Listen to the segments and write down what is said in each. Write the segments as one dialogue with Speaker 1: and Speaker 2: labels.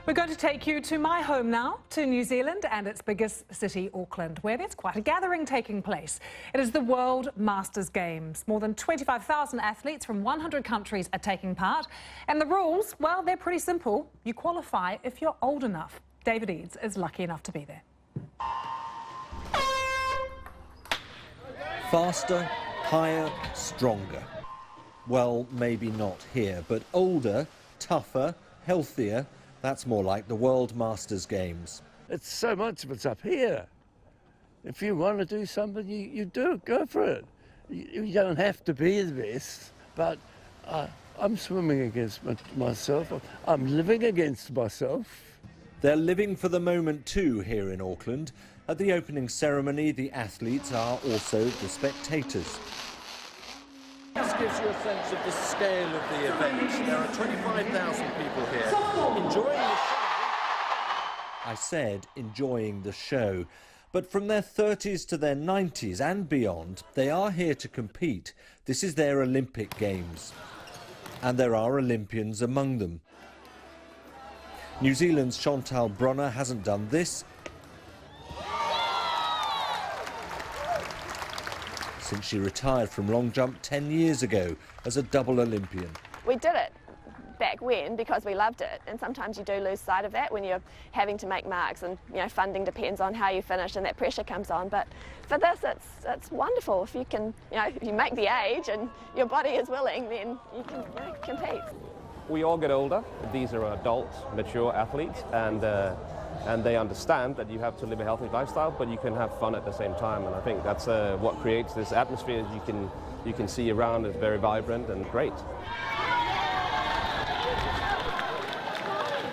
Speaker 1: We're going to take you to my home now, to New Zealand and its biggest city, Auckland, where there's quite a gathering taking place. It is the World Masters Games. More than 25,000 athletes from 100 countries are taking part. And the rules, well, they're pretty simple. You qualify if you're old enough. David Eades is lucky enough to be there.
Speaker 2: Faster, higher, stronger. Well, maybe not here, but older, tougher, healthier. That's more like the World Masters Games.
Speaker 3: It's so much of it's up here. If you want to do something, you do it, go for it. You don't have to be the best, but I'm swimming against myself. I'm living against myself.
Speaker 2: They're living for the moment too here in Auckland. At the opening ceremony, the athletes are also the spectators. This gives you a sense of the scale of the event. There are 25,000 people here enjoying the show. I said enjoying the show. But from their 30s to their 90s and beyond, they are here to compete. This is their Olympic Games. And there are Olympians among them. New Zealand's Chantal Bronner hasn't done this since she retired from long jump 10 years ago as a double Olympian.
Speaker 4: We did it back when because we loved it, and sometimes you do lose sight of that when you're having to make marks, and funding depends on how you finish and that pressure comes on. But for this, it's wonderful. If you can, if you make the age and your body is willing, then you can compete.
Speaker 5: We all get older. These are adult, mature athletes, and they understand that you have to live a healthy lifestyle, but you can have fun at the same time. And I think that's what creates this atmosphere you can see around. It's very vibrant and great.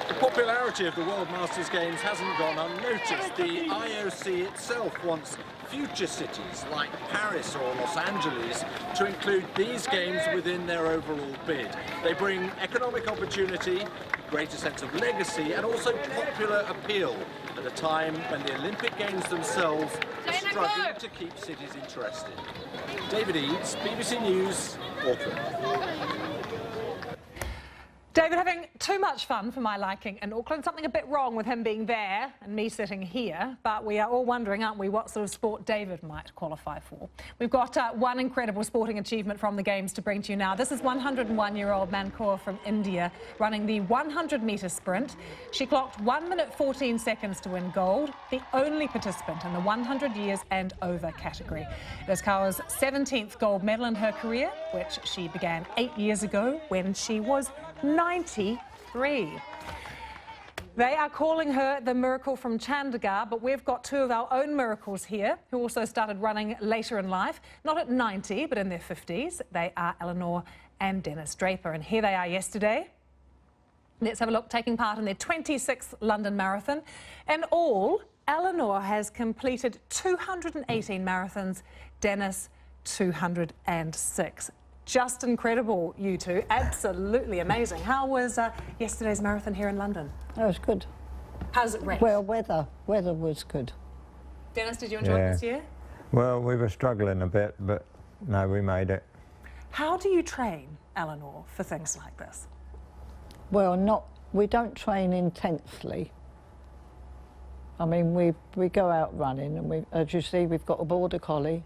Speaker 2: The popularity of the World Masters Games hasn't gone unnoticed. The IOC itself wants future cities like Paris or Los Angeles to include these games within their overall bid. They bring economic opportunity, greater sense of legacy and also popular appeal at a time when the Olympic Games themselves are struggling to keep cities interested. David Eades, BBC News, Auckland.
Speaker 1: David having too much fun for my liking in Auckland. Something a bit wrong with him being there and me sitting here. But we are all wondering, aren't we, what sort of sport David might qualify for. We've got one incredible sporting achievement from the Games to bring to you now. This is 101-year-old Mankaur from India running the 100-metre sprint. She clocked 1 minute 14 seconds to win gold, the only participant in the 100 years and over category. It is Kaur's 17th gold medal in her career, which she began 8 years ago when she was 93. They are calling her the miracle from Chandigarh, but we've got two of our own miracles here who also started running later in life, not at 90 but in their 50s. They are Eleanor and Dennis Draper, and here they are yesterday. Let's have a look, taking part in their 26th London Marathon. In all, Eleanor has completed 218 marathons, Dennis 206. Just incredible, you two. Absolutely amazing. How was yesterday's marathon here in London?
Speaker 6: It was good.
Speaker 1: How's it rate?
Speaker 6: Well, weather was good.
Speaker 1: Dennis, did you enjoy it this year?
Speaker 7: Well, we were struggling a bit, but no, we made it.
Speaker 1: How do you train, Eleanor, for things like this?
Speaker 6: Well, we don't train intensely. I mean, we go out running, and as you see, we've got a border collie,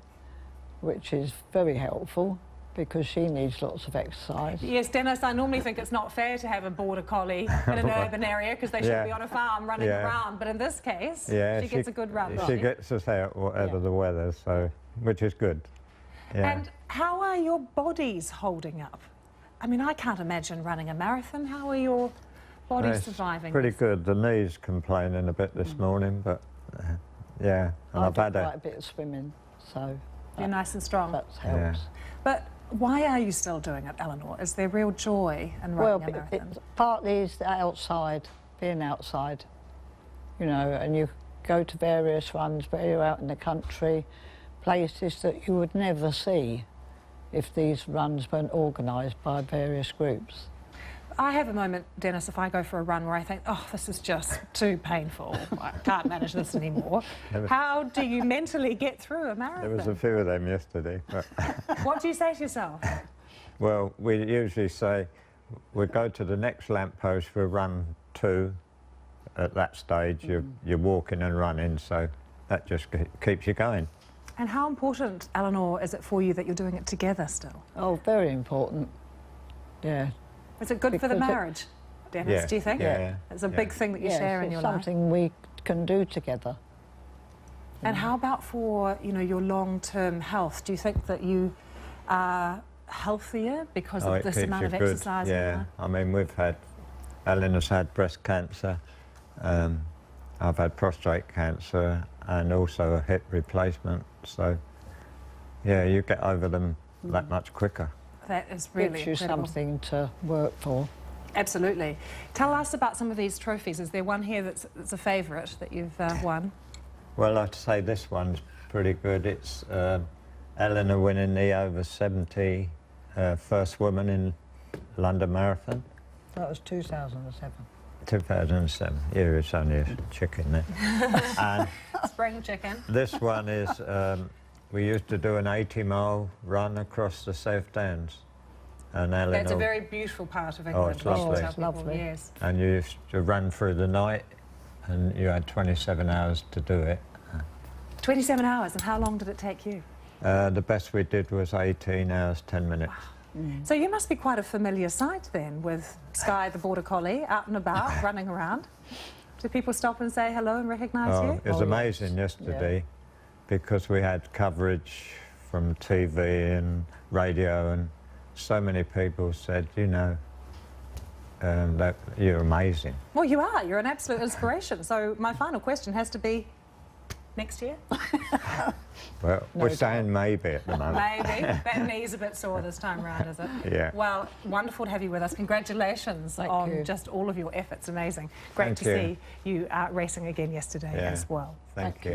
Speaker 6: which is very helpful, because she needs lots of exercise.
Speaker 1: Yes, Dennis, I normally think it's not fair to have a border collie in an urban area because they should be on a farm running around, but in this case, she gets a good run.
Speaker 7: She gets us out whatever the weather, so which is good. Yeah.
Speaker 1: And how are your bodies holding up? I mean, I can't imagine running a marathon. How are your bodies surviving?
Speaker 7: Pretty good. The knees complaining a bit this morning, but yeah, and I've had
Speaker 6: quite a bit of swimming, so
Speaker 1: you're nice and strong.
Speaker 6: That helps.
Speaker 7: Yeah.
Speaker 1: But why are you still doing it, Eleanor? Is there real joy in running a marathon?
Speaker 6: Partly is outside, being outside, and you go to various runs where you're out in the country, places that you would never see if these runs weren't organised by various groups.
Speaker 1: I have a moment, Dennis, if I go for a run where I think, oh, this is just too painful. I can't manage this anymore. How do you mentally get through a marathon?
Speaker 7: There was a few of them yesterday. But
Speaker 1: what do you say to yourself?
Speaker 7: Well, we usually say we'll go to the next lamppost for run 2, at that stage, you're walking and running, so that just keeps you going.
Speaker 1: And how important, Eleanor, is it for you that you're doing it together still?
Speaker 6: Oh, very important. Yeah.
Speaker 1: Is it good for the marriage, Dennis,
Speaker 7: Yeah,
Speaker 1: do you think?
Speaker 7: yeah,
Speaker 1: It's a big thing that you
Speaker 6: Yes,
Speaker 1: share in
Speaker 6: it's
Speaker 1: your life.
Speaker 6: something we can do together.
Speaker 1: And how about for, you know, your long-term health? Do you think that you are healthier because of this amount of exercise?
Speaker 7: Yeah, I mean, Eleanor's had breast cancer, I've had prostate cancer and also a hip replacement, so yeah, you get over them that much quicker.
Speaker 1: That is really
Speaker 6: Gives you
Speaker 1: incredible.
Speaker 6: something to work for.
Speaker 1: Absolutely. Tell us about some of these trophies. Is there one here that's a favourite that you've won?
Speaker 7: Well, I'd say this one's pretty good. It's Eleanor winning the over 70 first woman in London Marathon.
Speaker 6: That was 2007.
Speaker 7: 2007. Yeah, it's only a chicken there. And
Speaker 1: Spring chicken.
Speaker 7: this one is, we used to do an 80-mile run across the South Downs. And Eleanor,
Speaker 1: It's a very beautiful part of England.
Speaker 7: it's lovely.
Speaker 1: we should tell
Speaker 6: It's
Speaker 1: people,
Speaker 6: lovely.
Speaker 1: Yes.
Speaker 7: and you used to run through the night, and you had 27 hours to do it.
Speaker 1: 27 hours, and how long did it take you?
Speaker 7: The best we did was 18 hours, 10 minutes.
Speaker 1: So you must be quite a familiar sight then with Skye the Border Collie out and about, running around. Do people stop and say hello and recognise you?
Speaker 7: It was
Speaker 6: Oh,
Speaker 7: amazing yesterday because we had coverage from TV and radio, and so many people said, you know, that you're amazing.
Speaker 1: Well, you are. You're an absolute inspiration. So my final question has to be, next year?
Speaker 7: Well, we're saying maybe at the moment.
Speaker 1: Maybe. That knee's a bit sore this time round, is it?
Speaker 7: Yeah.
Speaker 1: Well, wonderful to have you with us. Congratulations
Speaker 6: Thank
Speaker 1: on
Speaker 6: you.
Speaker 1: just all of your efforts. Amazing. Great
Speaker 7: Thank
Speaker 1: to
Speaker 7: you.
Speaker 1: see you racing again yesterday
Speaker 7: Yeah.
Speaker 1: as well.
Speaker 7: Thank you.